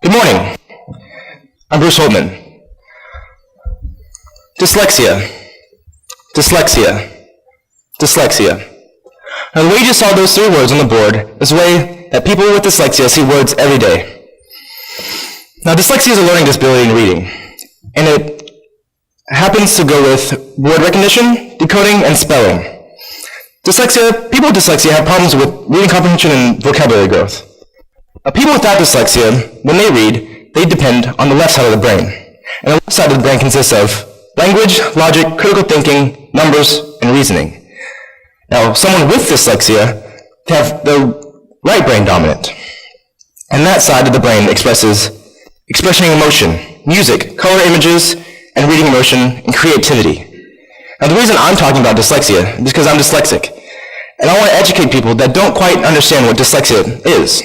Good morning. I'm Bruce Holtman. Dyslexia. Dyslexia. Dyslexia. Now, the way you just saw those three words on the board is the way that people with dyslexia see words every day. Now, dyslexia is a learning disability in reading, and it happens to go with word recognition, decoding, and spelling. People with dyslexia have problems with reading comprehension and vocabulary growth. People without dyslexia, when they read, they depend on the left side of the brain. And the left side of the brain consists of language, logic, critical thinking, numbers, and reasoning. Now, someone with dyslexia can have the right brain dominant. And that side of the brain expressing emotion, music, color images, and reading emotion, and creativity. Now, the reason I'm talking about dyslexia is because I'm dyslexic. And I want to educate people that don't quite understand what dyslexia is.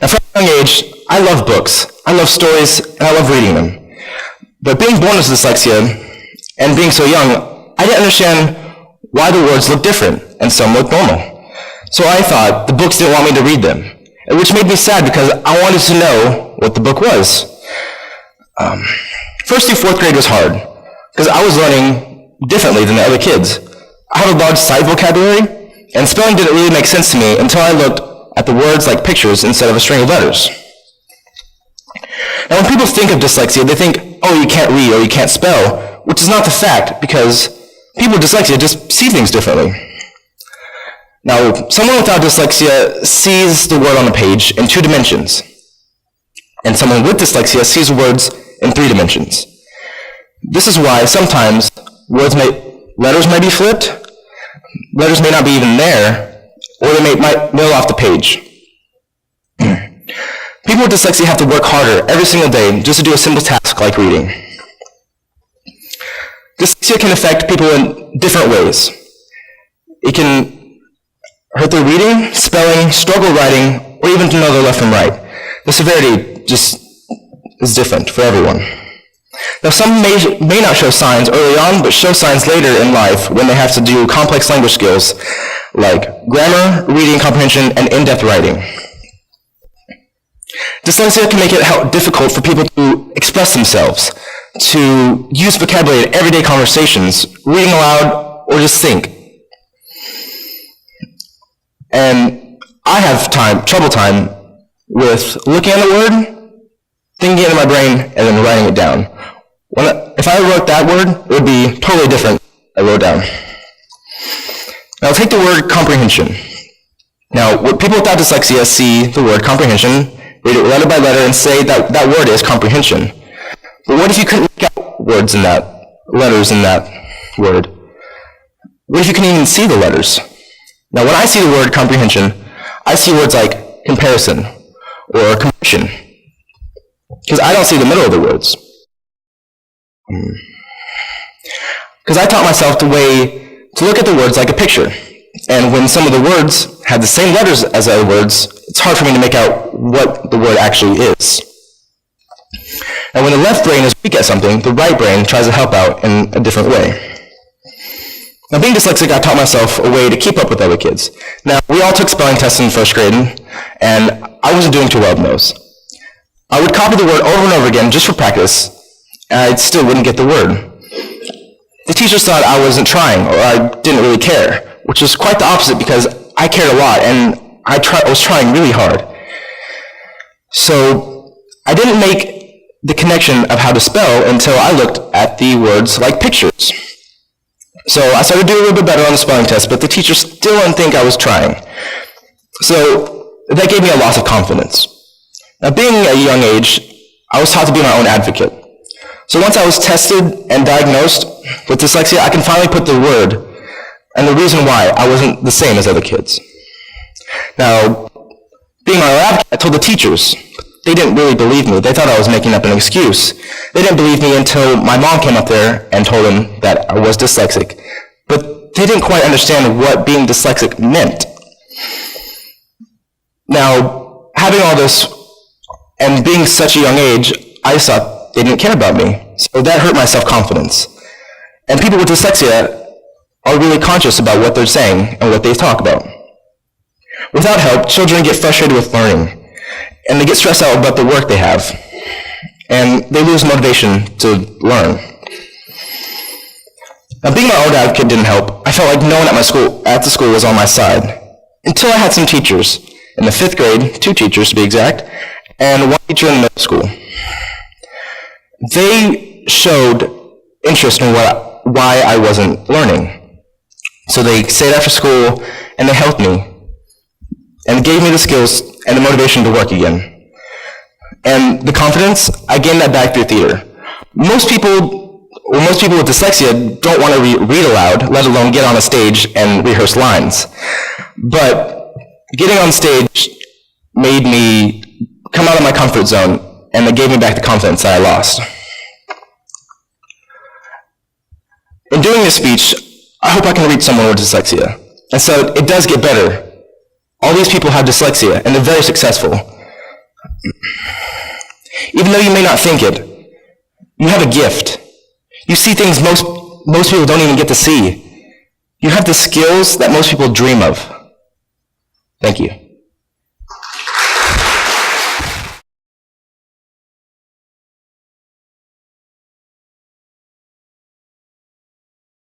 Now, from a young age, I love books, I love stories, and I love reading them. But being born with dyslexia and being so young, I didn't understand why the words looked different and some looked normal. So I thought the books didn't want me to read them, which made me sad because I wanted to know what the book was. First through fourth grade was hard because I was learning differently than the other kids. I have a large sight vocabulary, and spelling didn't really make sense to me until I looked at the words like pictures instead of a string of letters. Now, when people think of dyslexia, they think, oh, you can't read or you can't spell, which is not the fact because people with dyslexia just see things differently. Now, someone without dyslexia sees the word on the page in 2 dimensions, and someone with dyslexia sees words in 3 dimensions. This is why sometimes letters may be flipped, letters may not be even there, or they might mill off the page. People with dyslexia have to work harder every single day just to do a simple task like reading. Dyslexia can affect people in different ways. It can hurt their reading, spelling, struggle writing, or even to know their left from right. The severity just is different for everyone. Now, some may not show signs early on, but show signs later in life when they have to do complex language skills like grammar, reading comprehension, and in-depth writing. Dyslexia can make it difficult for people to express themselves, to use vocabulary in everyday conversations, reading aloud, or just think. And I have trouble with looking at a word, thinking it in my brain, and then writing it down. If I wrote that word, it would be totally different than I wrote down. Now, take the word comprehension. Now, when people without dyslexia see the word comprehension, read it letter by letter, and say that that word is comprehension. But what if you couldn't make out letters in that word? What if you couldn't even see the letters? Now, when I see the word comprehension, I see words like comparison or compression, because I don't see the middle of the words. Because I taught myself to look at the words like a picture. And when some of the words have the same letters as other words, it's hard for me to make out what the word actually is. And when the left brain is weak at something, the right brain tries to help out in a different way. Now, being dyslexic, I taught myself a way to keep up with other kids. Now, we all took spelling tests in first grade, and I wasn't doing too well in those. I would copy the word over and over again just for practice, and I still wouldn't get the word. The teachers thought I wasn't trying, or I didn't really care, which was quite the opposite because I cared a lot, and I was trying really hard. So I didn't make the connection of how to spell until I looked at the words like pictures. So I started doing a little bit better on the spelling test, but the teachers still didn't think I was trying. So that gave me a loss of confidence. Now, being a young age, I was taught to be my own advocate. So once I was tested and diagnosed with dyslexia, I can finally put the word and the reason why I wasn't the same as other kids. Now, being my own advocate, I told the teachers. They didn't really believe me. They thought I was making up an excuse. They didn't believe me until my mom came up there and told them that I was dyslexic. But they didn't quite understand what being dyslexic meant. Now, having all this and being such a young age, I just thought they didn't care about me. So that hurt my self-confidence. And people with dyslexia are really conscious about what they're saying and what they talk about. Without help, children get frustrated with learning. and they get stressed out about the work they have, and they lose motivation to learn. Now, being my own advocate didn't help. I felt like no one at the school was on my side, until I had some teachers. In the 5th grade, 2 teachers to be exact, and 1 teacher in the middle school. They showed interest in why I wasn't learning. So they stayed after school, and they helped me, and gave me the skills and the motivation to work again. And the confidence, I gained that back through theater. Most people with dyslexia don't want to read aloud, let alone get on a stage and rehearse lines. But getting on stage made me come out of my comfort zone, and it gave me back the confidence that I lost. In doing this speech, I hope I can reach someone with dyslexia. And so it does get better. All these people have dyslexia, and they're very successful. Even though you may not think it, you have a gift. You see things most people don't even get to see. You have the skills that most people dream of. Thank you.